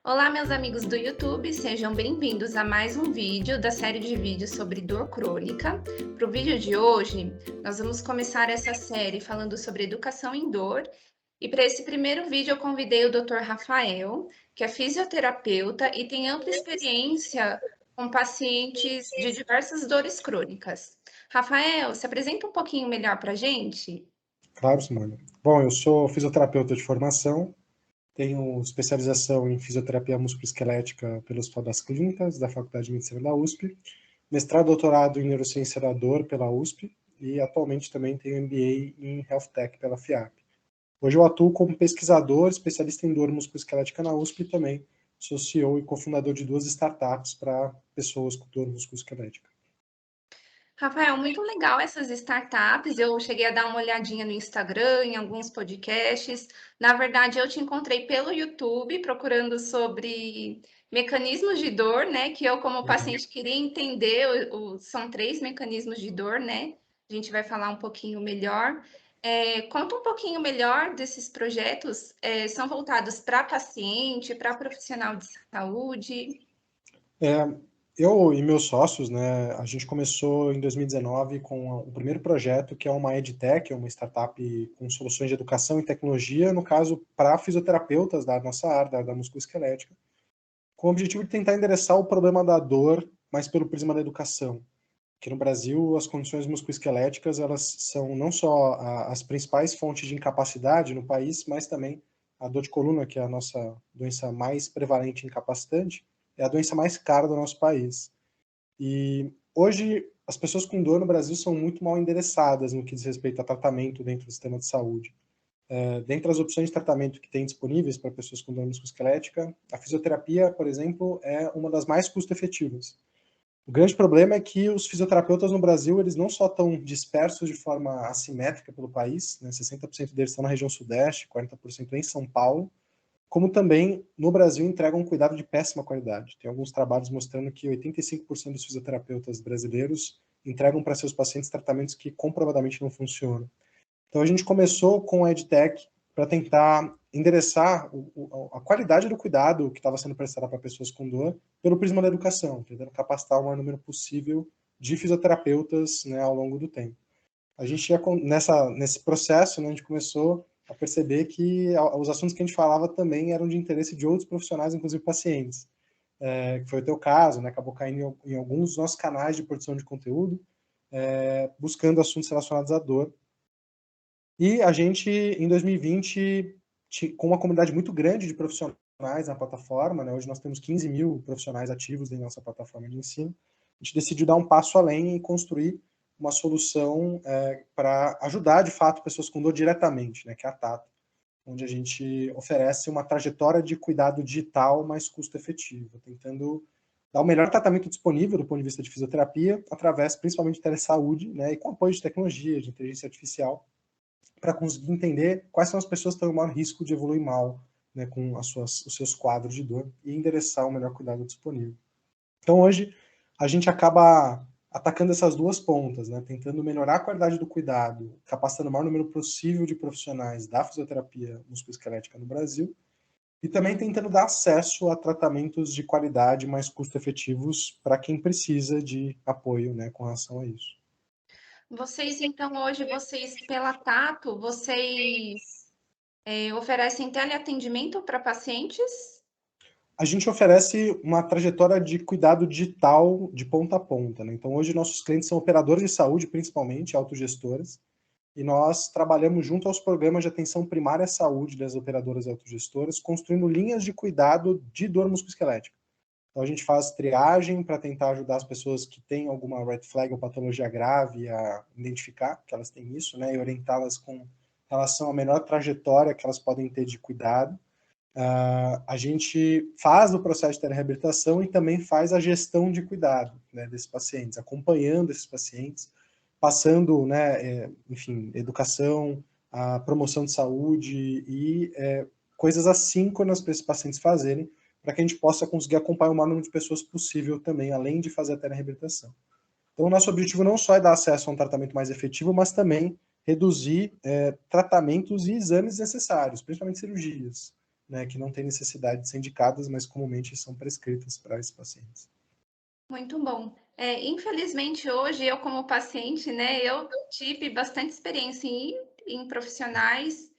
Olá, meus amigos do YouTube, sejam bem-vindos a mais um vídeo da série de vídeos sobre dor crônica. Para o vídeo de hoje, nós vamos começar essa série falando sobre educação em dor. E para esse primeiro vídeo, eu convidei o Dr. Rafael, que é fisioterapeuta e tem ampla experiência com pacientes de diversas dores crônicas. Rafael, se apresenta um pouquinho melhor para a gente? Claro, Simone. Bom, eu sou fisioterapeuta de formação, tenho especialização em fisioterapia musculoesquelética pelo Hospital das Clínicas, da Faculdade de Medicina da USP, mestrado e doutorado em neurociência da dor pela USP e atualmente também tenho MBA em Health Tech pela FIAP. Hoje eu atuo como pesquisador, especialista em dor musculoesquelética na USP e também sou CEO e cofundador de duas startups para pessoas com dor musculoesquelética. Rafael, muito legal essas startups. Eu cheguei a dar uma olhadinha no Instagram, em alguns podcasts. Na verdade, eu te encontrei pelo YouTube procurando sobre mecanismos de dor, né? Que eu, como Uhum. paciente, queria entender. São três mecanismos de dor, né? A gente vai falar um pouquinho melhor. Conta um pouquinho melhor desses projetos. São voltados para paciente, para profissional de saúde. É, eu e meus sócios, né, a gente começou em 2019 com o primeiro projeto, que é uma EdTech, uma startup com soluções de educação e tecnologia, no caso, para fisioterapeutas da nossa área, da área da musculoesquelética, com o objetivo de tentar endereçar o problema da dor, mas pelo prisma da educação. Que no Brasil, as condições musculoesqueléticas, elas são não só as principais fontes de incapacidade no país, mas também a dor de coluna, que é a nossa doença mais prevalente e incapacitante, é a doença mais cara do nosso país. E hoje, as pessoas com dor no Brasil são muito mal endereçadas no que diz respeito a tratamento dentro do sistema de saúde. Dentre as opções de tratamento que tem disponíveis para pessoas com dor musculoesquelética, a fisioterapia, por exemplo, é uma das mais custo-efetivas. O grande problema é que os fisioterapeutas no Brasil, eles não só estão dispersos de forma assimétrica pelo país, né, 60% deles estão na região sudeste, 40% em São Paulo, como também no Brasil entregam um cuidado de péssima qualidade. Tem alguns trabalhos mostrando que 85% dos fisioterapeutas brasileiros entregam para seus pacientes tratamentos que comprovadamente não funcionam. Então a gente começou com a EdTech para tentar endereçar a qualidade do cuidado que estava sendo prestado para pessoas com dor pelo prisma da educação, tentando capacitar o maior número possível de fisioterapeutas, né, ao longo do tempo. A gente ia nesse processo, né, a gente começou a perceber que os assuntos que a gente falava também eram de interesse de outros profissionais, inclusive pacientes. Que foi o teu caso, né, acabou caindo em alguns dos nossos canais de produção de conteúdo, buscando assuntos relacionados à dor. E a gente, em 2020, com uma comunidade muito grande de profissionais na plataforma, né, hoje nós temos 15 mil profissionais ativos em nossa plataforma de ensino, a gente decidiu dar um passo além e construir uma solução para ajudar, de fato, pessoas com dor diretamente, né, que é a Tato, onde a gente oferece uma trajetória de cuidado digital mais custo-efetiva, tentando dar o melhor tratamento disponível do ponto de vista de fisioterapia, através principalmente de telesaúde, né, e com apoio de tecnologia, de inteligência artificial, para conseguir entender quais são as pessoas que têm o maior risco de evoluir mal, né, com os seus quadros de dor e endereçar o melhor cuidado disponível. Então hoje a gente acaba atacando essas duas pontas, né, tentando melhorar a qualidade do cuidado, capacitando o maior número possível de profissionais da fisioterapia musculoesquelética no Brasil, e também tentando dar acesso a tratamentos de qualidade mais custo-efetivos para quem precisa de apoio, né, com relação a isso. Vocês, então, hoje, pela Tato, oferecem teleatendimento para pacientes? A gente oferece uma trajetória de cuidado digital de ponta a ponta, né? Então, hoje, nossos clientes são operadores de saúde, principalmente, autogestoras, e nós trabalhamos junto aos programas de atenção primária à saúde das operadoras e autogestoras, construindo linhas de cuidado de dor musculoesquelética. Então, a gente faz triagem para tentar ajudar as pessoas que têm alguma red flag ou patologia grave a identificar que elas têm isso, né? E orientá-las com relação à melhor trajetória que elas podem ter de cuidado. A gente faz o processo de telereabilitação e também faz a gestão de cuidado, né, desses pacientes, acompanhando esses pacientes, passando, né, enfim, educação, a promoção de saúde e coisas assíncronas para esses pacientes fazerem, para que a gente possa conseguir acompanhar o maior número de pessoas possível também, além de fazer a telereabilitação. Então, o nosso objetivo não só é dar acesso a um tratamento mais efetivo, mas também reduzir tratamentos e exames necessários, principalmente cirurgias. né, que não têm necessidade de ser indicadas, mas comumente são prescritas para esses pacientes. Muito bom. Infelizmente, hoje, eu como paciente, né, eu tive bastante experiência em profissionais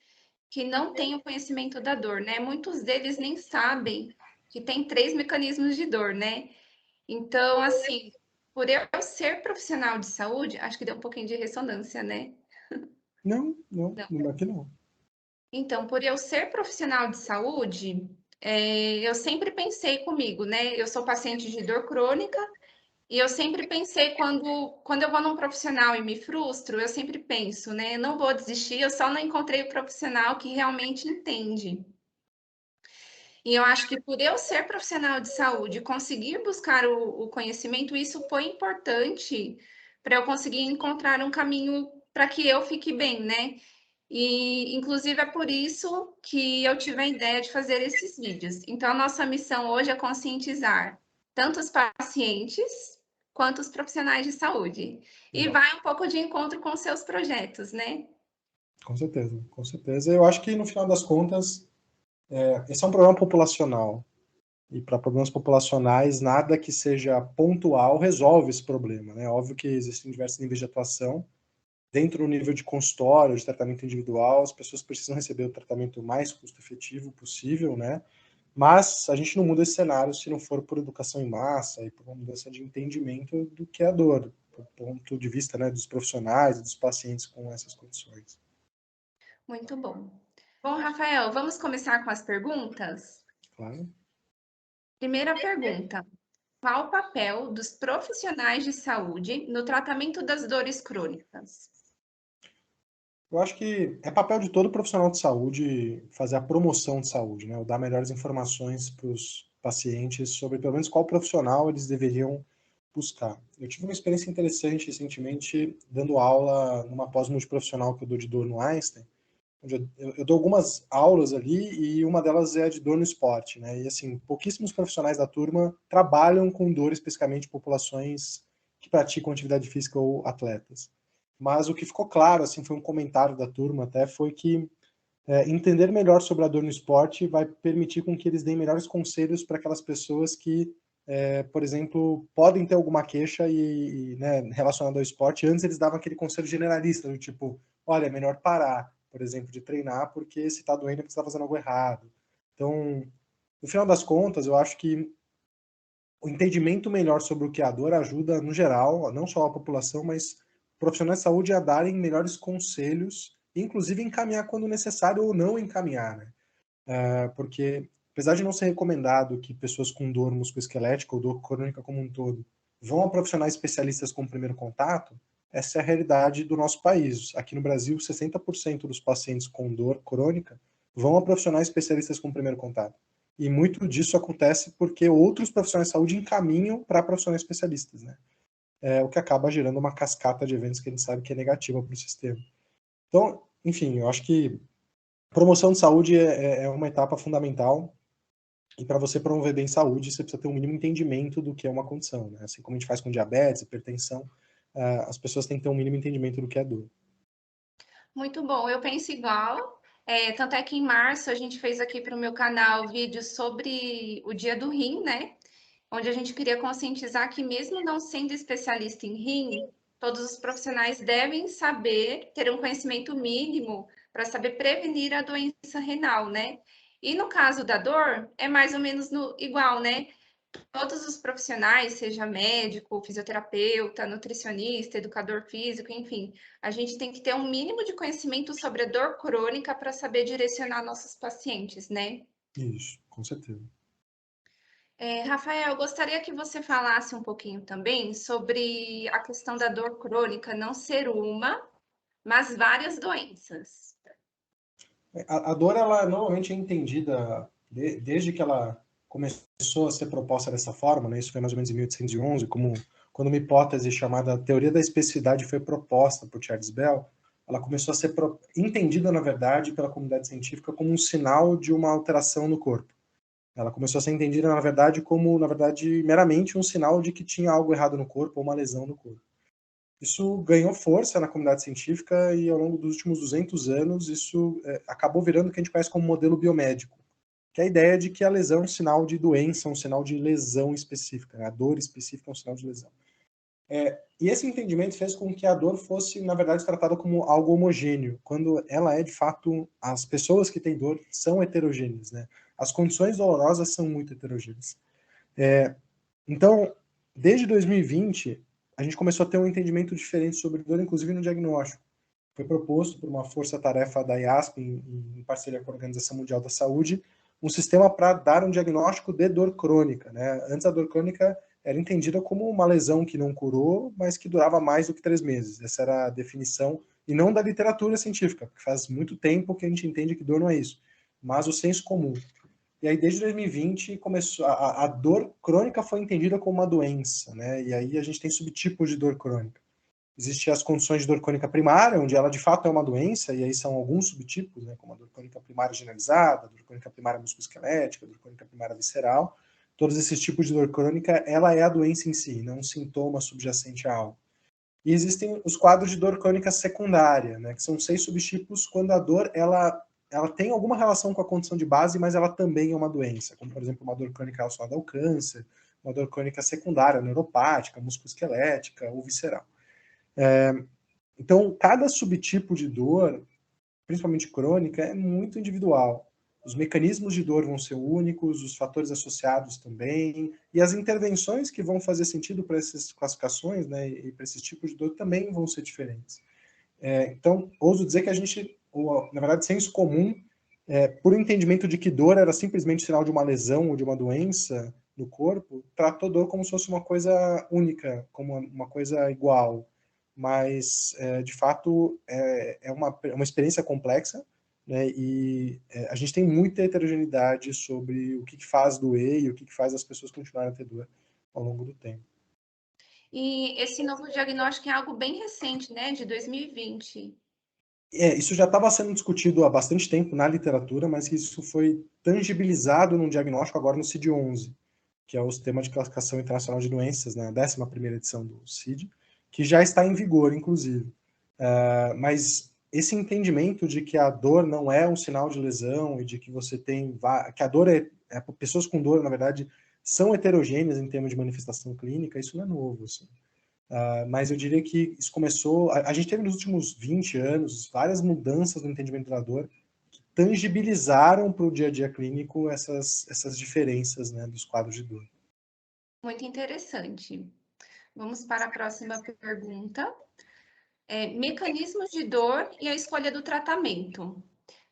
que não têm o conhecimento da dor, né? Muitos deles nem sabem que tem 3 mecanismos de dor, né? Então, assim, por eu ser profissional de saúde, acho que deu um pouquinho de ressonância, né? Não, não, Não. aqui não. Então, por eu ser profissional de saúde, eu sempre pensei comigo, né? Eu sou paciente de dor crônica e eu sempre pensei quando eu vou num profissional e me frustro, eu sempre penso, né? Eu não vou desistir, eu só não encontrei o profissional que realmente entende. E eu acho que por eu ser profissional de saúde, conseguir buscar o conhecimento, isso foi importante para eu conseguir encontrar um caminho para que eu fique bem, né? E, inclusive, é por isso que eu tive a ideia de fazer esses vídeos. Então, a nossa missão hoje é conscientizar tanto os pacientes quanto os profissionais de saúde. E Legal. vai um pouco de encontro com seus projetos, né? Com certeza, com certeza. Eu acho que, no final das contas, esse é um problema populacional. E para problemas populacionais, nada que seja pontual resolve esse problema, né? Óbvio que existem diversos níveis de atuação. Dentro do nível de consultório, de tratamento individual, as pessoas precisam receber o tratamento mais custo-efetivo possível, né? Mas a gente não muda esse cenário se não for por educação em massa e por uma mudança de entendimento do que é a dor, do ponto de vista, né, dos profissionais e dos pacientes com essas condições. Muito bom. Bom, Rafael, vamos começar com as perguntas? Claro. Primeira pergunta: qual o papel dos profissionais de saúde no tratamento das dores crônicas? Eu acho que é papel de todo profissional de saúde fazer a promoção de saúde, né? Ou dar melhores informações para os pacientes sobre, pelo menos, qual profissional eles deveriam buscar. Eu tive uma experiência interessante recentemente dando aula numa pós-multiprofissional que eu dou de dor no Einstein, onde eu dou algumas aulas ali e uma delas é de dor no esporte, né? E assim, pouquíssimos profissionais da turma trabalham com dor especificamente em populações que praticam atividade física ou atletas. Mas o que ficou claro, assim, foi um comentário da turma até, foi que entender melhor sobre a dor no esporte vai permitir com que eles deem melhores conselhos para aquelas pessoas que, por exemplo, podem ter alguma queixa né, relacionada ao esporte. Antes eles davam aquele conselho generalista, do tipo, olha, é melhor parar, por exemplo, de treinar, porque se está doendo é porque você está fazendo algo errado. Então, no final das contas, eu acho que o entendimento melhor sobre o que é a dor ajuda, no geral, não só a população, mas profissionais de saúde a darem melhores conselhos, inclusive encaminhar quando necessário ou não encaminhar, né? Porque, apesar de não ser recomendado que pessoas com dor musculoesquelética ou dor crônica como um todo vão a profissionais especialistas como primeiro contato, essa é a realidade do nosso país. Aqui no Brasil, 60% dos pacientes com dor crônica vão a profissionais especialistas como primeiro contato. E muito disso acontece porque outros profissionais de saúde encaminham para profissionais especialistas, né? O que acaba gerando uma cascata de eventos que a gente sabe que é negativa para o sistema. Então, enfim, eu acho que promoção de saúde é uma etapa fundamental. E para você promover bem saúde, você precisa ter um mínimo entendimento do que é uma condição, né? Assim como a gente faz com diabetes, hipertensão, as pessoas têm que ter um mínimo entendimento do que é dor. Muito bom, eu penso igual. Tanto é que em março a gente fez aqui para o meu canal vídeos sobre o Dia do Rim, né? Onde a gente queria conscientizar que, mesmo não sendo especialista em rim, todos os profissionais devem saber, ter um conhecimento mínimo para saber prevenir a doença renal, né? E no caso da dor, é mais ou menos igual, né? Todos os profissionais, seja médico, fisioterapeuta, nutricionista, educador físico, enfim, a gente tem que ter um mínimo de conhecimento sobre a dor crônica para saber direcionar nossos pacientes, né? Isso, com certeza. Rafael, eu gostaria que você falasse um pouquinho também sobre a questão da dor crônica não ser uma, mas várias doenças. A dor, ela normalmente é entendida desde que ela começou a ser proposta dessa forma, né? Isso foi mais ou menos em 1811, como quando uma hipótese chamada teoria da especificidade foi proposta por Charles Bell, ela começou a ser entendida, na verdade, pela comunidade científica como um sinal de uma alteração no corpo. Ela começou a ser entendida, na verdade, como, na verdade, meramente um sinal de que tinha algo errado no corpo ou uma lesão no corpo. Isso ganhou força na comunidade científica e, ao longo dos últimos 200 anos, isso acabou virando o que a gente conhece como modelo biomédico. que é a ideia de que a lesão é um sinal de doença, um sinal de lesão específica, né? A dor específica é um sinal de lesão. E esse entendimento fez com que a dor fosse, na verdade, tratada como algo homogêneo, quando ela é, de fato, as pessoas que têm dor são heterogêneas, né? As condições dolorosas são muito heterogêneas. Então, desde 2020, a gente começou a ter um entendimento diferente sobre dor, inclusive no diagnóstico. Foi proposto por uma força-tarefa da IASP, em parceria com a Organização Mundial da Saúde, um sistema para dar um diagnóstico de dor crônica, né? Antes a dor crônica era entendida como uma lesão que não curou, mas que durava mais do que 3 meses. Essa era a definição, e não da literatura científica, porque faz muito tempo que a gente entende que dor não é isso, mas o senso comum. E aí, desde 2020, começou a dor crônica foi entendida como uma doença, né? E aí a gente tem subtipos de dor crônica. Existem as condições de dor crônica primária, onde ela de fato é uma doença, e aí são alguns subtipos, né, como a dor crônica primária generalizada, dor crônica primária musculoesquelética, dor crônica primária visceral. Todos esses tipos de dor crônica, ela é a doença em si, não um sintoma subjacente a algo. E existem os quadros de dor crônica secundária, né, que são 6 subtipos quando a dor ela tem alguma relação com a condição de base, mas ela também é uma doença, como por exemplo uma dor crônica relacionada ao câncer, uma dor crônica secundária, neuropática, musculoesquelética ou visceral. Então, cada subtipo de dor, principalmente crônica, é muito individual. Os mecanismos de dor vão ser únicos, os fatores associados também, e as intervenções que vão fazer sentido para essas classificações, né, e para esses tipos de dor também vão ser diferentes. Então, ouso dizer que a gente, na verdade, senso comum, por entendimento de que dor era simplesmente sinal de uma lesão ou de uma doença no corpo, tratou dor como se fosse uma coisa única, como uma coisa igual. Mas, de fato, é uma experiência complexa, né? E a gente tem muita heterogeneidade sobre o que faz doer e o que faz as pessoas continuarem a ter dor ao longo do tempo. E esse novo diagnóstico é algo bem recente, né, de 2020. Isso já estava sendo discutido há bastante tempo na literatura, mas isso foi tangibilizado num diagnóstico agora no CID-11, que é o Sistema de Classificação Internacional de Doenças, né, a 11ª edição do CID, que já está em vigor, inclusive. Mas esse entendimento de que a dor não é um sinal de lesão e de que você tem... que a dor pessoas com dor, na verdade, são heterogêneas em termos de manifestação clínica, isso não é novo, assim. Mas eu diria que isso começou... A gente teve nos últimos 20 anos várias mudanças no entendimento da dor que tangibilizaram para o dia a dia clínico essas diferenças, né, dos quadros de dor. Muito interessante. Vamos para a próxima pergunta. Mecanismos de dor e a escolha do tratamento.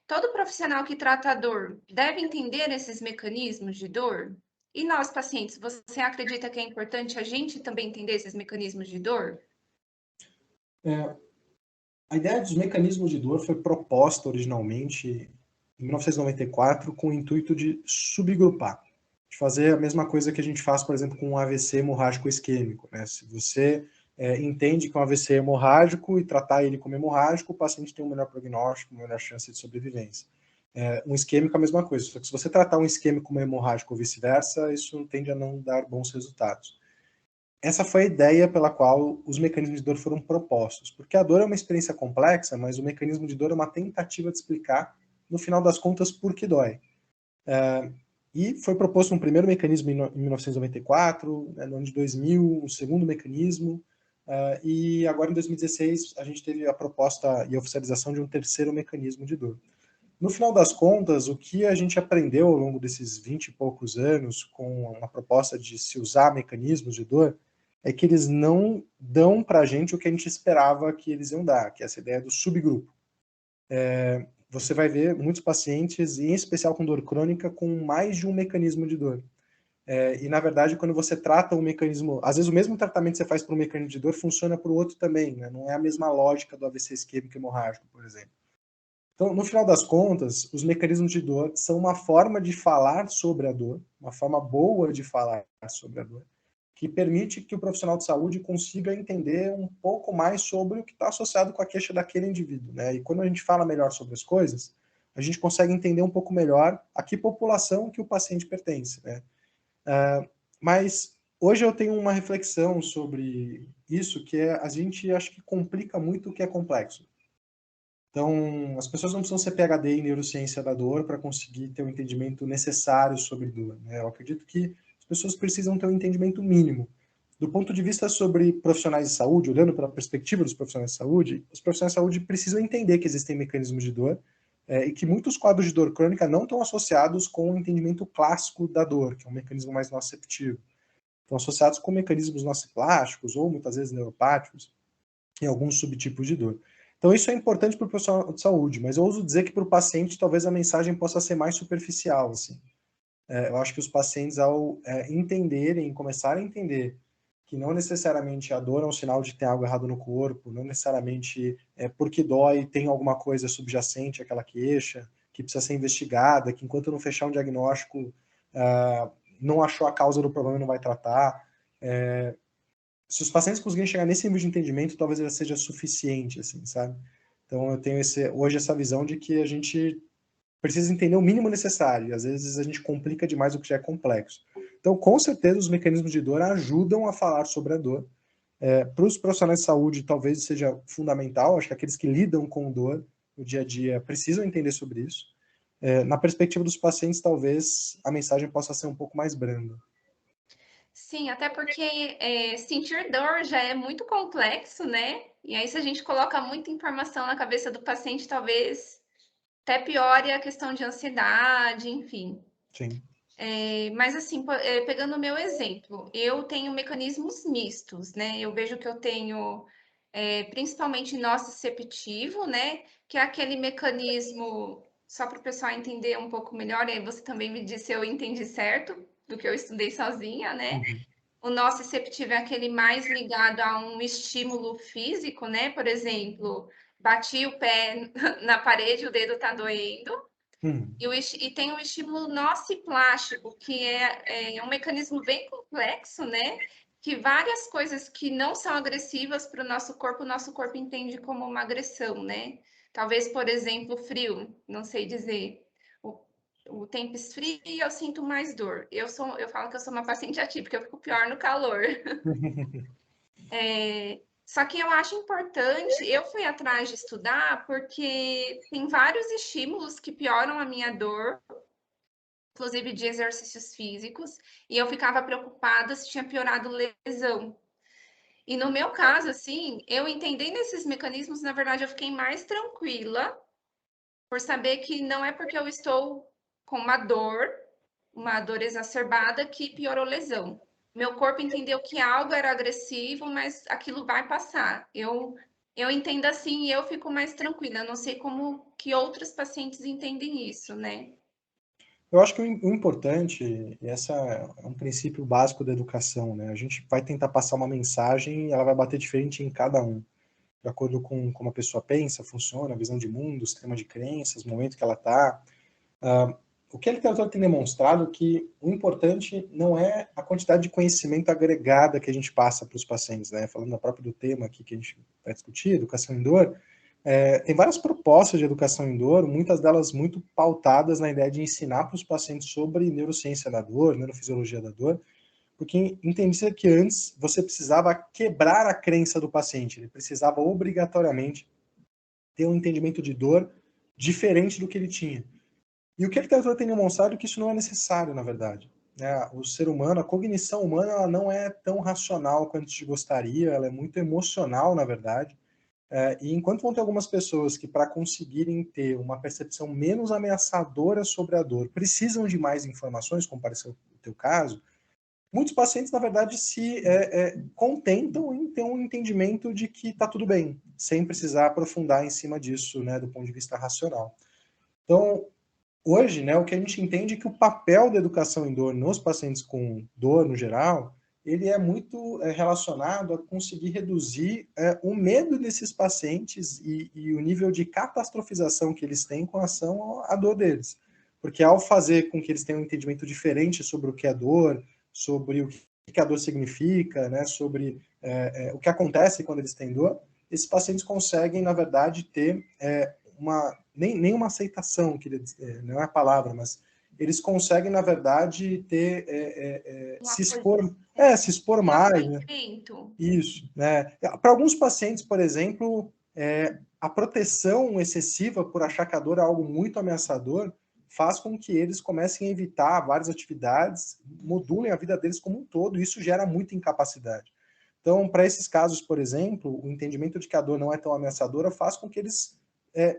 Todo profissional que trata a dor deve entender esses mecanismos de dor? E nós, pacientes, você acredita que é importante a gente também entender esses mecanismos de dor? A ideia dos mecanismos de dor foi proposta originalmente em 1994 com o intuito de subgrupar, de fazer a mesma coisa que a gente faz, por exemplo, com um AVC hemorrágico isquêmico, né? Se você entende que um AVC é hemorrágico e tratar ele como hemorrágico, o paciente tem um melhor prognóstico, uma melhor chance de sobrevivência. Um isquêmico é a mesma coisa, só que se você tratar um isquêmico como hemorrágico ou vice-versa, isso tende a não dar bons resultados. Essa foi a ideia pela qual os mecanismos de dor foram propostos, porque a dor é uma experiência complexa, mas o mecanismo de dor é uma tentativa de explicar, no final das contas, por que dói. E foi proposto um primeiro mecanismo em 1994, no ano de 2000, um segundo mecanismo, e agora em 2016 a gente teve a proposta e a oficialização de um terceiro mecanismo de dor. No final das contas, o que a gente aprendeu ao longo desses 20 e poucos anos com a proposta de se usar mecanismos de dor é que eles não dão para a gente o que a gente esperava que eles iam dar, que é essa ideia do subgrupo. Você vai ver muitos pacientes, em especial com dor crônica, com mais de um mecanismo de dor. E, na verdade, quando você trata um mecanismo... Às vezes, o mesmo tratamento que você faz para um mecanismo de dor funciona para o outro também, né? Não é a mesma lógica do AVC isquêmico hemorrágico, por exemplo. Então, no final das contas, os mecanismos de dor são uma forma de falar sobre a dor, uma forma boa de falar sobre a dor, que permite que o profissional de saúde consiga entender um pouco mais sobre o que está associado com a queixa daquele indivíduo, né? E quando a gente fala melhor sobre as coisas, a gente consegue entender um pouco melhor a que população que o paciente pertence, né? Mas hoje eu tenho uma reflexão sobre isso, que é a gente acho que complica muito o que é complexo. Então, as pessoas não precisam ser PhD em neurociência da dor para conseguir ter o entendimento necessário sobre dor, né? Eu acredito que as pessoas precisam ter um entendimento mínimo. Do ponto de vista sobre profissionais de saúde, olhando para a perspectiva dos profissionais de saúde, os profissionais de saúde precisam entender que existem mecanismos de dor e que muitos quadros de dor crônica não estão associados com o entendimento clássico da dor, que é um mecanismo mais nociceptivo. Estão associados com mecanismos nociplásticos ou muitas vezes neuropáticos em alguns subtipos de dor. Então isso é importante para o profissional de saúde, mas eu ouso dizer que para o paciente talvez a mensagem possa ser mais superficial, assim. Eu acho que os pacientes, ao entenderem, começarem a entender que não necessariamente a dor é um sinal de que tem algo errado no corpo, não necessariamente porque dói tem alguma coisa subjacente àquela queixa, que precisa ser investigada, que enquanto não fechar um diagnóstico, não achou a causa do problema e não vai tratar. Se os pacientes conseguirem chegar nesse nível de entendimento, talvez ele seja suficiente, assim, sabe? Então eu tenho hoje essa visão de que a gente precisa entender o mínimo necessário, e às vezes a gente complica demais o que já é complexo. Então, com certeza, os mecanismos de dor ajudam a falar sobre a dor. Para os profissionais de saúde, talvez seja fundamental, acho que aqueles que lidam com dor no dia a dia precisam entender sobre isso. Na perspectiva dos pacientes, talvez a mensagem possa ser um pouco mais branda. Sim, até porque sentir dor já é muito complexo, né? E aí, se a gente coloca muita informação na cabeça do paciente, talvez até piore a questão de ansiedade, enfim. Sim. Mas assim, pegando o meu exemplo, eu tenho mecanismos mistos, né? Eu vejo que eu tenho principalmente nociceptivo, né? Que é aquele mecanismo, só para o pessoal entender um pouco melhor, e aí você também me disse se eu entendi certo do que eu estudei sozinha, né? Uhum. O nociceptivo é aquele mais ligado a um estímulo físico, né? Por exemplo, bati o pé na parede, o dedo tá doendo. Uhum. E tem o estímulo nociplástico, que é um mecanismo bem complexo, né? Que várias coisas que não são agressivas para o nosso corpo entende como uma agressão, né? Talvez, por exemplo, frio, não sei dizer. O, o tempo esfria e eu sinto mais dor. Eu falo que eu sou uma paciente atípica, eu fico pior no calor. Só que eu acho importante, eu fui atrás de estudar porque tem vários estímulos que pioram a minha dor, inclusive de exercícios físicos, e eu ficava preocupada se tinha piorado lesão. E no meu caso, assim, eu entendendo esses mecanismos, na verdade, eu fiquei mais tranquila por saber que não é porque eu estou com uma dor exacerbada, que piorou lesão. Meu corpo entendeu que algo era agressivo, mas aquilo vai passar. Eu entendo assim e eu fico mais tranquila. Eu não sei como que outros pacientes entendem isso, né? Eu acho que o importante, e esse é um princípio básico da educação, né? A gente vai tentar passar uma mensagem e ela vai bater diferente em cada um, de acordo com como a pessoa pensa, funciona, a visão de mundo, o sistema de crenças, o momento que ela está. O que a literatura tem demonstrado é que o importante não é a quantidade de conhecimento agregada que a gente passa para os pacientes, né? Falando próprio do tema aqui que a gente vai discutir, educação em dor, tem várias propostas de educação em dor, muitas delas muito pautadas na ideia de ensinar para os pacientes sobre neurociência da dor, neurofisiologia da dor, porque entendia que antes você precisava quebrar a crença do paciente, ele precisava obrigatoriamente ter um entendimento de dor diferente do que ele tinha. E o que a literatura tem demonstrado é que isso não é necessário, na verdade. O ser humano, a cognição humana, ela não é tão racional quanto a gente gostaria, ela é muito emocional, na verdade. E enquanto vão ter algumas pessoas que, para conseguirem ter uma percepção menos ameaçadora sobre a dor, precisam de mais informações, como pareceu o teu caso, muitos pacientes, na verdade, se contentam em ter um entendimento de que está tudo bem, sem precisar aprofundar em cima disso, né, do ponto de vista racional. Então, hoje, né, o que a gente entende é que o papel da educação em dor nos pacientes com dor, no geral, ele é muito relacionado a conseguir reduzir o medo desses pacientes e o nível de catastrofização que eles têm com relação à dor deles. Porque ao fazer com que eles tenham um entendimento diferente sobre o que é dor, sobre o que a dor significa, né, sobre o que acontece quando eles têm dor, esses pacientes conseguem, na verdade, ter nem uma aceitação, não é a palavra, mas eles conseguem, na verdade, ter Um se expor um mais, né? acolhimento. Isso, né? Para alguns pacientes, por exemplo, a proteção excessiva por achar que a dor é algo muito ameaçador faz com que eles comecem a evitar várias atividades, modulem a vida deles como um todo, e isso gera muita incapacidade. Então, para esses casos, por exemplo, o entendimento de que a dor não é tão ameaçadora faz com que eles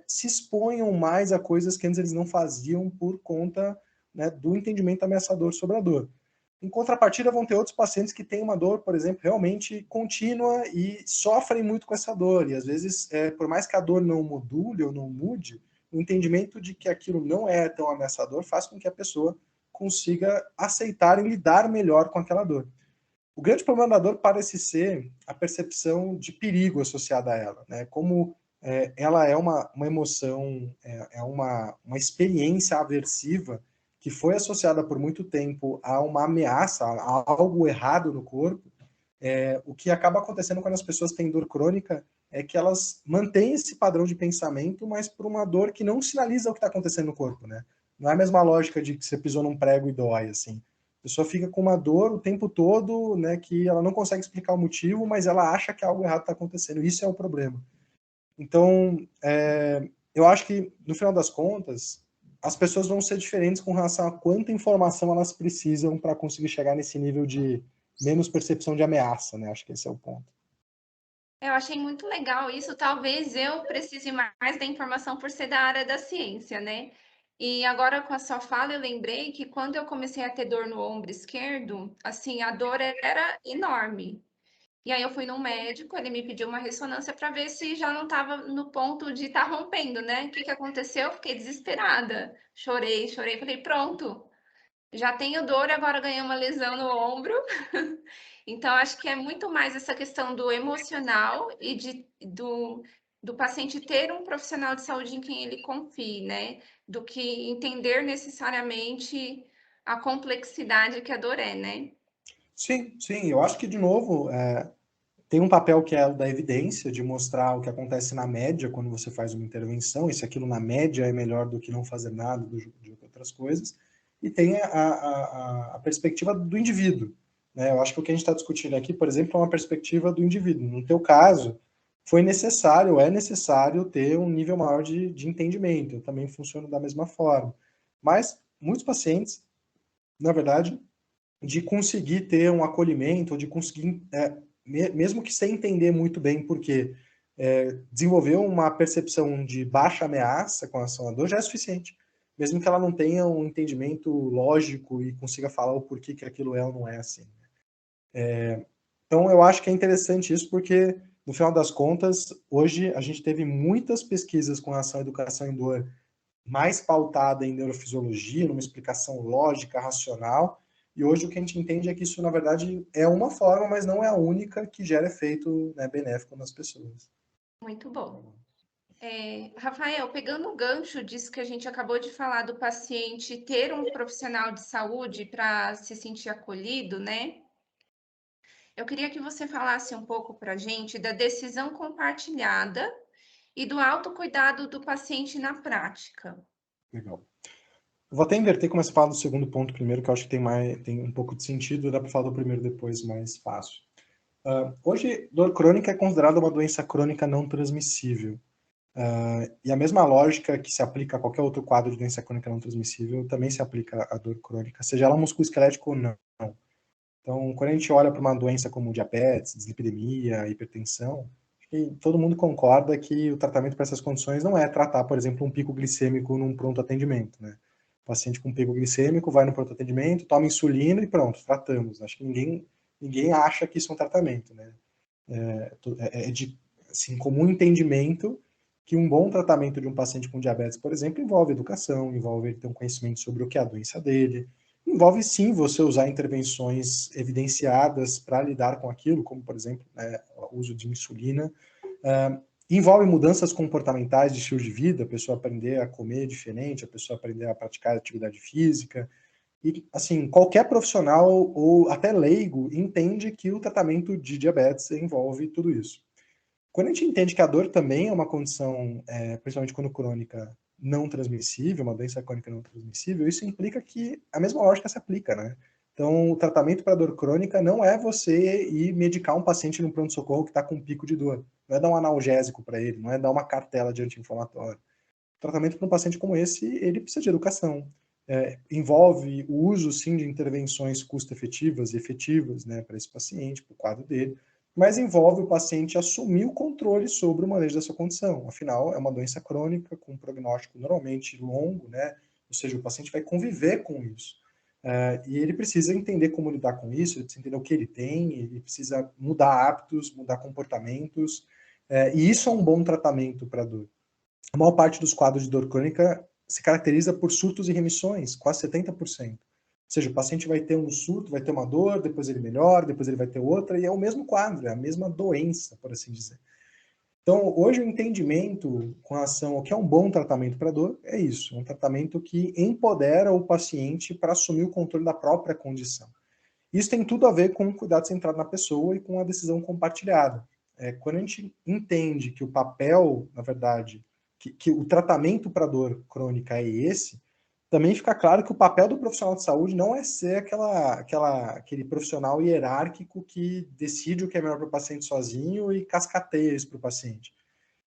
se exponham mais a coisas que antes eles não faziam por conta, né, do entendimento ameaçador sobre a dor. Em contrapartida, vão ter outros pacientes que têm uma dor, por exemplo, realmente contínua e sofrem muito com essa dor. E às vezes, por mais que a dor não module ou não mude, o entendimento de que aquilo não é tão ameaçador faz com que a pessoa consiga aceitar e lidar melhor com aquela dor. O grande problema da dor parece ser a percepção de perigo associada a ela, né? Como ela é uma emoção, uma experiência aversiva que foi associada por muito tempo a uma ameaça, a algo errado no corpo. O que acaba acontecendo quando as pessoas têm dor crônica é que elas mantêm esse padrão de pensamento, mas por uma dor que não sinaliza o que está acontecendo no corpo, né? Não é a mesma lógica de que você pisou num prego e dói, assim. A pessoa fica com uma dor o tempo todo, né, que ela não consegue explicar o motivo, mas ela acha que algo errado está acontecendo. Isso é o problema. Então, eu acho que, no final das contas, as pessoas vão ser diferentes com relação a quanta informação elas precisam para conseguir chegar nesse nível de menos percepção de ameaça, né? Acho que esse é o ponto. Eu achei muito legal isso. Talvez eu precise mais da informação por ser da área da ciência, né? E agora com a sua fala, eu lembrei que quando eu comecei a ter dor no ombro esquerdo, assim, a dor era enorme. E aí eu fui num médico, ele me pediu uma ressonância para ver se já não estava no ponto de estar rompendo, né? O que que aconteceu? Eu fiquei desesperada. Chorei, chorei, falei, pronto, já tenho dor e agora ganhei uma lesão no ombro. Então, acho que é muito mais essa questão do emocional e do paciente ter um profissional de saúde em quem ele confie, né? Do que entender necessariamente a complexidade que a dor é, né? Sim, sim. Eu acho que, de novo, tem um papel que é o da evidência, de mostrar o que acontece na média quando você faz uma intervenção, e se aquilo na média é melhor do que não fazer nada, de outras coisas. E tem a perspectiva do indivíduo, né? Eu acho que o que a gente está discutindo aqui, por exemplo, é uma perspectiva do indivíduo. No teu caso, foi necessário, é necessário ter um nível maior de entendimento. Eu também funciono da mesma forma. Mas muitos pacientes, na verdade, de conseguir ter um acolhimento, ou de conseguir, mesmo que sem entender muito bem por quê, desenvolver uma percepção de baixa ameaça com relação à dor já é suficiente. Mesmo que ela não tenha um entendimento lógico e consiga falar o porquê que aquilo é ou não é assim. Então, eu acho que é interessante isso, porque, no final das contas, hoje a gente teve muitas pesquisas com relação à educação em dor mais pautada em neurofisiologia, numa explicação lógica, racional, e hoje o que a gente entende é que isso, na verdade, é uma forma, mas não é a única que gera efeito, né, benéfico nas pessoas. Muito bom. Rafael, pegando o gancho disso que a gente acabou de falar do paciente ter um profissional de saúde para se sentir acolhido, né? Eu queria que você falasse um pouco para a gente da decisão compartilhada e do autocuidado do paciente na prática. Legal. Eu vou até inverter e começar a falar do segundo ponto primeiro, que eu acho que tem um pouco de sentido, dá para falar do primeiro depois mais fácil. Hoje, dor crônica é considerada uma doença crônica não transmissível. E a mesma lógica que se aplica a qualquer outro quadro de doença crônica não transmissível também se aplica à dor crônica, seja ela musculoesquelética ou não. Então, quando a gente olha para uma doença como diabetes, dislipidemia, hipertensão, acho que todo mundo concorda que o tratamento para essas condições não é tratar, por exemplo, um pico glicêmico num pronto atendimento, né? O paciente com pico glicêmico vai no pronto atendimento, toma insulina e pronto, tratamos. Acho que ninguém acha que isso é um tratamento, né? É de assim, comum entendimento que um bom tratamento de um paciente com diabetes, por exemplo, envolve educação, envolve ele ter um conhecimento sobre o que é a doença dele, envolve sim você usar intervenções evidenciadas para lidar com aquilo, como por exemplo, né, o uso de insulina. Envolve mudanças comportamentais de estilo de vida, a pessoa aprender a comer diferente, a pessoa aprender a praticar atividade física. E, assim, qualquer profissional ou até leigo entende que o tratamento de diabetes envolve tudo isso. Quando a gente entende que a dor também é uma condição, principalmente quando crônica, não transmissível, uma doença crônica não transmissível, isso implica que a mesma lógica se aplica, né? Então, o tratamento para dor crônica não é você ir medicar um paciente no pronto-socorro que está com pico de dor. Não é dar um analgésico para ele, não é dar uma cartela de anti-inflamatório. O tratamento para um paciente como esse, ele precisa de educação. Envolve o uso, sim, de intervenções custo-efetivas e efetivas, né, para esse paciente, para o quadro dele, mas envolve o paciente assumir o controle sobre o manejo da sua condição. Afinal, é uma doença crônica com um prognóstico normalmente longo, né? Ou seja, o paciente vai conviver com isso. E ele precisa entender como lidar com isso, ele precisa entender o que ele tem, ele precisa mudar hábitos, mudar comportamentos, e isso é um bom tratamento para dor. A maior parte dos quadros de dor crônica se caracteriza por surtos e remissões, quase 70%. Ou seja, o paciente vai ter um surto, vai ter uma dor, depois ele melhora, depois ele vai ter outra, e é o mesmo quadro, é a mesma doença, por assim dizer. Então, hoje o entendimento com relação ao que é um bom tratamento para dor é isso, um tratamento que empodera o paciente para assumir o controle da própria condição. Isso tem tudo a ver com o cuidado centrado na pessoa e com a decisão compartilhada. Quando a gente entende que o papel, na verdade, que o tratamento para dor crônica é esse, também fica claro que o papel do profissional de saúde não é ser aquele profissional hierárquico que decide o que é melhor para o paciente sozinho e cascateia isso para o paciente.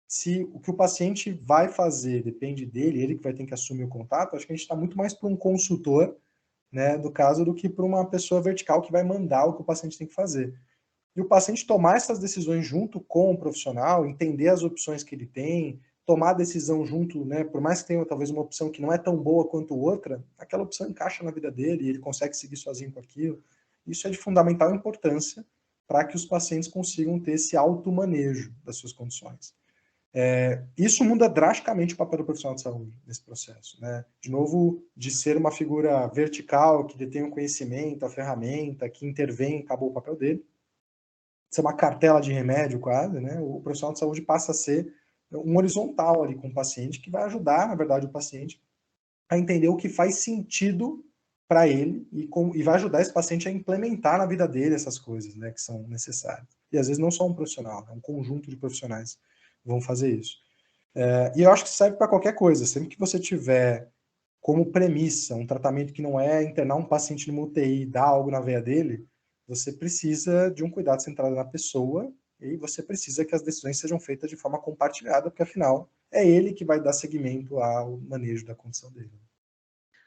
Se o que o paciente vai fazer depende dele, ele que vai ter que assumir o contato, acho que a gente está muito mais para um consultor, né, do caso, do que para uma pessoa vertical que vai mandar o que o paciente tem que fazer. E o paciente tomar essas decisões junto com o profissional, entender as opções que ele tem, tomar a decisão junto, né, por mais que tenha talvez uma opção que não é tão boa quanto outra, aquela opção encaixa na vida dele e ele consegue seguir sozinho com aquilo. Isso é de fundamental importância para que os pacientes consigam ter esse automanejo das suas condições. Isso muda drasticamente o papel do profissional de saúde nesse processo, né? De novo, de ser uma figura vertical, que detém o conhecimento, a ferramenta, que intervém, acabou o papel dele, ser uma cartela de remédio quase, né? O profissional de saúde passa a ser um horizontal ali com o paciente, que vai ajudar, na verdade, o paciente a entender o que faz sentido para ele e vai ajudar esse paciente a implementar na vida dele essas coisas, né, que são necessárias. E às vezes não só um profissional, é um conjunto de profissionais que vão fazer isso. E eu acho que serve para qualquer coisa. Sempre que você tiver como premissa um tratamento que não é internar um paciente numa UTI e dar algo na veia dele, você precisa de um cuidado centrado na pessoa e você precisa que as decisões sejam feitas de forma compartilhada, porque afinal é ele que vai dar seguimento ao manejo da condição dele.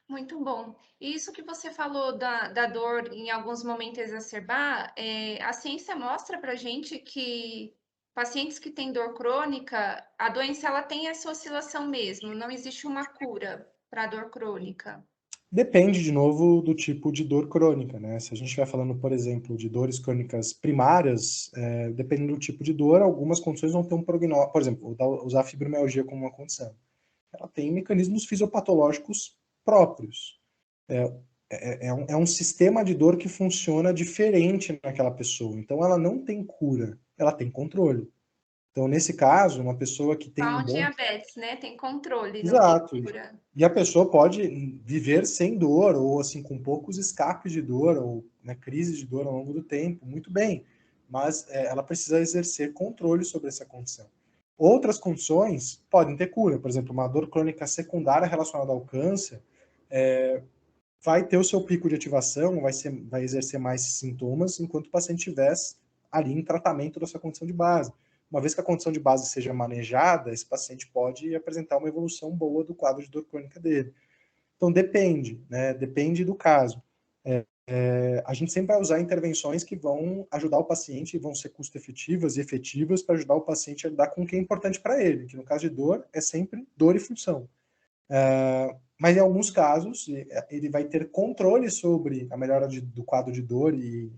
Muito bom. E isso que você falou da dor em alguns momentos exacerbar, a ciência mostra para gente que pacientes que têm dor crônica, a doença ela tem essa oscilação mesmo, não existe uma cura para a dor crônica. Depende, de novo, do tipo de dor crônica, né? Se a gente estiver falando, por exemplo, de dores crônicas primárias, dependendo do tipo de dor, algumas condições vão ter um prognóstico. Por exemplo, usar a fibromialgia como uma condição. Ela tem mecanismos fisiopatológicos próprios. É um sistema de dor que funciona diferente naquela pessoa. Então, ela não tem cura, ela tem controle. Então, nesse caso, uma pessoa que tem um Só o bom. diabetes, né? Tem controle, não tem Exato. cura. E a pessoa pode viver sem dor, ou assim, com poucos escapes de dor, ou né, crises de dor ao longo do tempo, muito bem. Mas ela precisa exercer controle sobre essa condição. Outras condições podem ter cura. Por exemplo, uma dor crônica secundária relacionada ao câncer vai ter o seu pico de ativação, vai exercer mais sintomas, enquanto o paciente estivesse ali em tratamento da sua condição de base. Uma vez que a condição de base seja manejada, esse paciente pode apresentar uma evolução boa do quadro de dor crônica dele. Então depende, né? Depende do caso. A gente sempre vai usar intervenções que vão ajudar o paciente, vão ser custo-efetivas e efetivas para ajudar o paciente a lidar com o que é importante para ele, que no caso de dor é sempre dor e função. Mas em alguns casos, ele vai ter controle sobre a melhora do quadro de dor e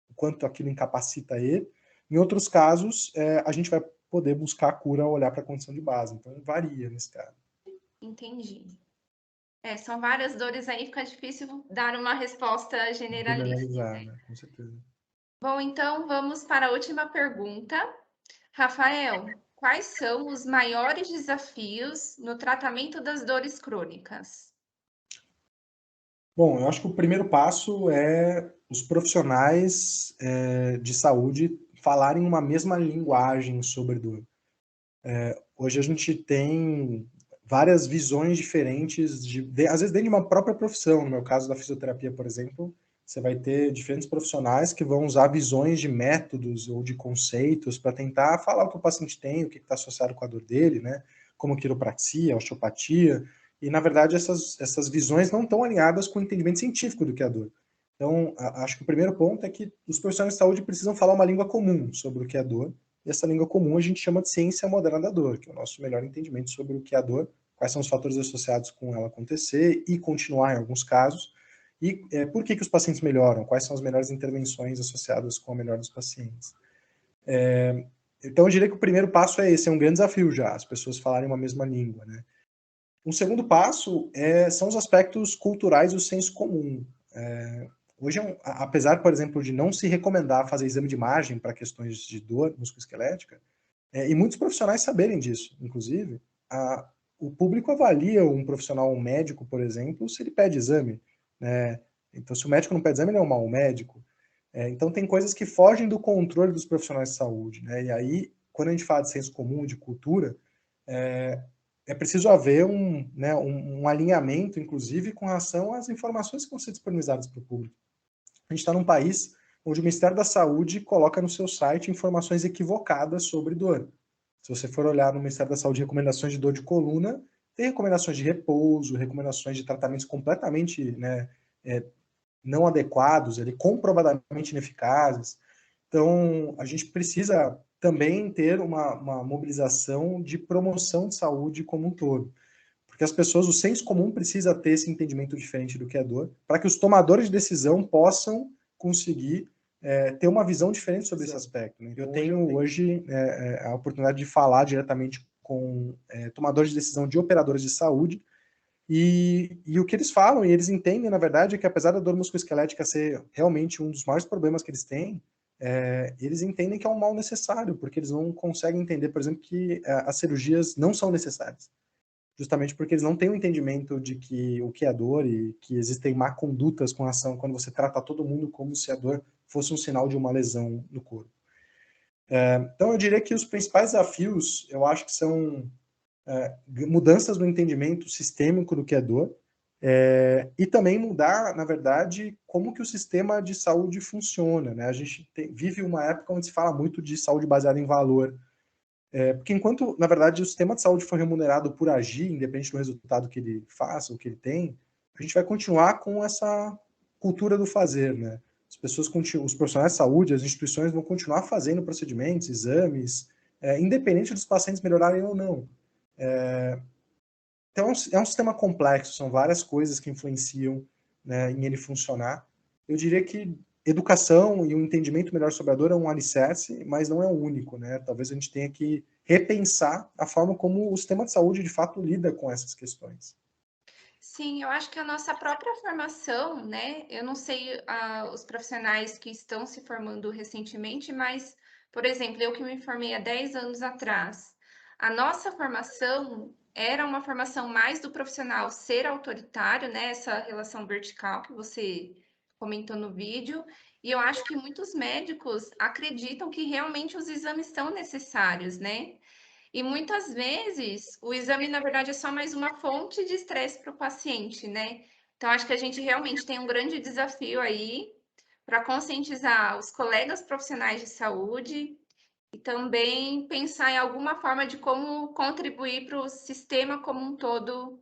o quanto aquilo incapacita ele. Em outros casos, a gente vai poder buscar a cura ao olhar para a condição de base. Então, varia nesse caso. Entendi. São várias dores aí, fica difícil dar uma resposta generalista. Generalizar, né? Com certeza. Bom, então vamos para a última pergunta. Rafael, quais são os maiores desafios no tratamento das dores crônicas? Bom, eu acho que o primeiro passo é os profissionais de saúde falarem uma mesma linguagem sobre dor. Hoje a gente tem várias visões diferentes, às vezes dentro de uma própria profissão. No meu caso da fisioterapia, por exemplo, você vai ter diferentes profissionais que vão usar visões de métodos ou de conceitos para tentar falar o que o paciente tem, o que está associado com a dor dele, né? Como quiropraxia, osteopatia, e na verdade essas visões não estão alinhadas com o entendimento científico do que é a dor. Então, acho que o primeiro ponto é que os profissionais de saúde precisam falar uma língua comum sobre o que é dor, e essa língua comum a gente chama de ciência moderna da dor, que é o nosso melhor entendimento sobre o que é a dor, quais são os fatores associados com ela acontecer e continuar em alguns casos, e por que os pacientes melhoram, quais são as melhores intervenções associadas com a melhora dos pacientes. Então, eu diria que o primeiro passo é esse, é um grande desafio já, as pessoas falarem uma mesma língua, né? Um segundo passo são os aspectos culturais do senso comum. Hoje, apesar, por exemplo, de não se recomendar fazer exame de imagem para questões de dor musculoesquelética, e muitos profissionais saberem disso, inclusive, o público avalia um profissional, um médico, por exemplo, se ele pede exame, né? Então, se o médico não pede exame, ele é um mau médico. Então, tem coisas que fogem do controle dos profissionais de saúde, né? E aí, quando a gente fala de senso comum, de cultura, é preciso haver um alinhamento, inclusive, com relação às informações que vão ser disponibilizadas para o público. A gente está num país onde o Ministério da Saúde coloca no seu site informações equivocadas sobre dor. Se você for olhar no Ministério da Saúde recomendações de dor de coluna, tem recomendações de repouso, recomendações de tratamentos completamente não adequados, comprovadamente ineficazes. Então, a gente precisa também ter uma mobilização de promoção de saúde como um todo. Porque as pessoas, o senso comum precisa ter esse entendimento diferente do que é dor, para que os tomadores de decisão possam conseguir ter uma visão diferente sobre esse aspecto. Né? Eu tenho hoje a oportunidade de falar diretamente com tomadores de decisão de operadoras de saúde, e o que eles falam, e eles entendem, na verdade, é que apesar da dor musculoesquelética ser realmente um dos maiores problemas que eles têm, eles entendem que é um mal necessário, porque eles não conseguem entender, por exemplo, que as cirurgias não são necessárias. Justamente porque eles não têm o entendimento de que o que é dor e que existem má condutas com relação quando você trata todo mundo como se a dor fosse um sinal de uma lesão no corpo. Então, eu diria que os principais desafios, eu acho que são mudanças no entendimento sistêmico do que é dor, e também mudar, na verdade, como que o sistema de saúde funciona, né? A gente vive uma época onde se fala muito de saúde baseada em valor, porque enquanto, na verdade, o sistema de saúde for remunerado por agir, independente do resultado que ele faça, ou que ele tem, a gente vai continuar com essa cultura do fazer, né? As pessoas os profissionais de saúde, as instituições vão continuar fazendo procedimentos, exames, independente dos pacientes melhorarem ou não. Então, é um sistema complexo, são várias coisas que influenciam, né, em ele funcionar. Eu diria que educação e um entendimento melhor sobre a dor é um alicerce, mas não é o único, né? Talvez a gente tenha que repensar a forma como o sistema de saúde, de fato, lida com essas questões. Sim, eu acho que a nossa própria formação, né? Eu não sei os profissionais que estão se formando recentemente, mas, por exemplo, eu que me formei há 10 anos atrás, a nossa formação era uma formação mais do profissional ser autoritário, né? Essa relação vertical que você comentou no vídeo. E eu acho que muitos médicos acreditam que realmente os exames são necessários, né? E muitas vezes o exame, na verdade, é só mais uma fonte de estresse para o paciente, né? Então, acho que a gente realmente tem um grande desafio aí para conscientizar os colegas profissionais de saúde e também pensar em alguma forma de como contribuir para o sistema como um todo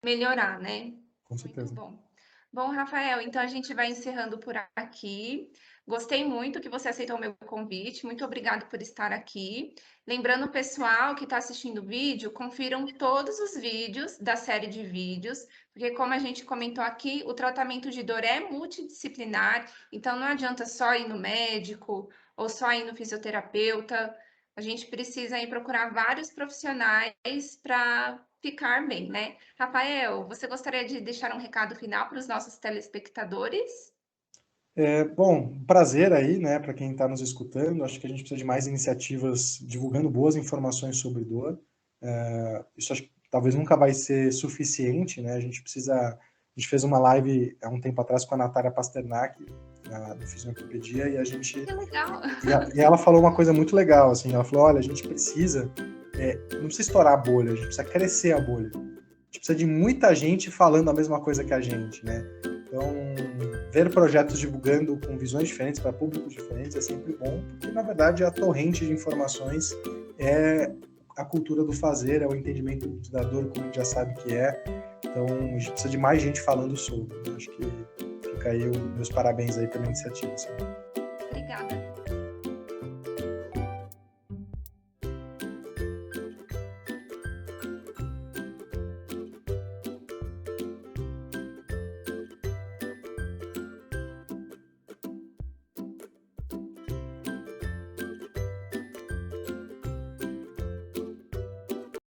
melhorar, né? Com Muito certeza. bom. Bom, Rafael, então a gente vai encerrando por aqui. Gostei muito que você aceitou o meu convite. Muito obrigado por estar aqui. Lembrando o pessoal que está assistindo o vídeo, confiram todos os vídeos da série de vídeos, porque como a gente comentou aqui, o tratamento de dor é multidisciplinar, então não adianta só ir no médico ou só ir no fisioterapeuta. A gente precisa aí procurar vários profissionais para ficar bem, né? Rafael, você gostaria de deixar um recado final para os nossos telespectadores? Bom, prazer aí, né, para quem está nos escutando. Acho que a gente precisa de mais iniciativas divulgando boas informações sobre dor. Isso acho que talvez nunca vai ser suficiente, né? A gente fez uma live há um tempo atrás com a Natália Pasternak, do Fisioterapia, e a gente... Que legal! E ela falou uma coisa muito legal, assim, ela falou, olha, a gente precisa, não precisa estourar a bolha, a gente precisa crescer a bolha. A gente precisa de muita gente falando a mesma coisa que a gente, né? Então, ver projetos divulgando com visões diferentes para públicos diferentes é sempre bom, porque na verdade a torrente de informações é a cultura do fazer, é o entendimento da dor, como a gente já sabe que é. Então a gente precisa de mais gente falando sobre. Acho que fica aí meus parabéns aí pela iniciativa. Obrigada.